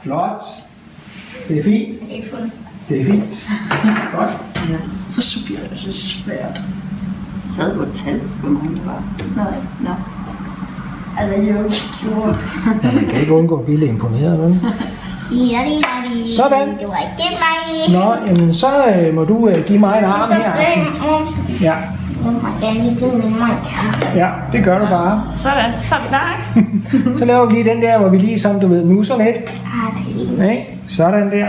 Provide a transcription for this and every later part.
Flot. Det er fint. Det er fint. Godt. Ja. For så bliver det så svært. Sad du et tal, hvor mange der var? Nej. Nå. Altså, det er jo ikke gjort. Ja, man kan ikke undgå at blive lidt imponeret, vel? Sådan. Det var ikke mig. Nå, jamen så må du give mig en arm her, Axel. Ja, Jeg må gerne lige give min mig. ja, det gør du bare. Sådan, så er vi klar, ikke? Så laver vi lige den der, hvor vi lige, som du ved, nusser lidt. Ah, Ikke? Sådan der.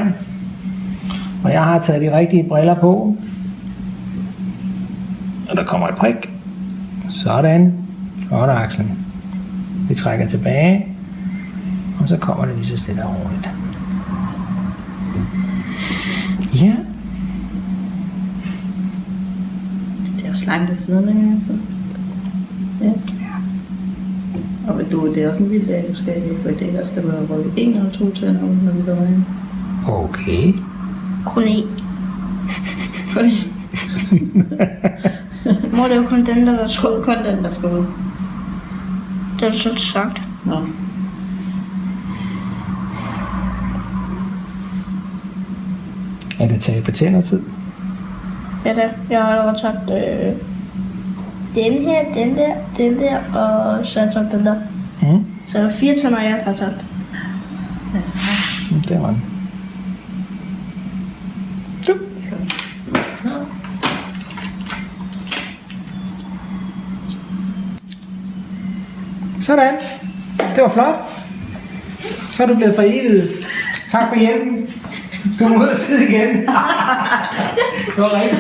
Og jeg har taget de rigtige briller på. Og der kommer et prik. Sådan. Godt, Axel. Vi trækker tilbage. Og så kommer det lige så stille og roligt. Ja. Det er også langt til siden, ikke? Ja. Og det er også en vild dag, du skal i, for i dag der skal man rykke 1 eller 2 tænder, når vi kommer ind. Okay. kun én. Kun én. Mor, det er jo kun den, der skal ud. Kun den, der skal ud. Det har du selv sagt. Nå. Er det taget på tændertid? Ja da, jeg har allerede sagt den her, den der, og så har jeg sagt den der. Mm. Så er der 4 tænder, jeg har sagt. Det var den. Sådan. Det var flot. Så er du blevet foreviget. Tak for hjælpen. Du må ud og sidde igen. Det var rigtig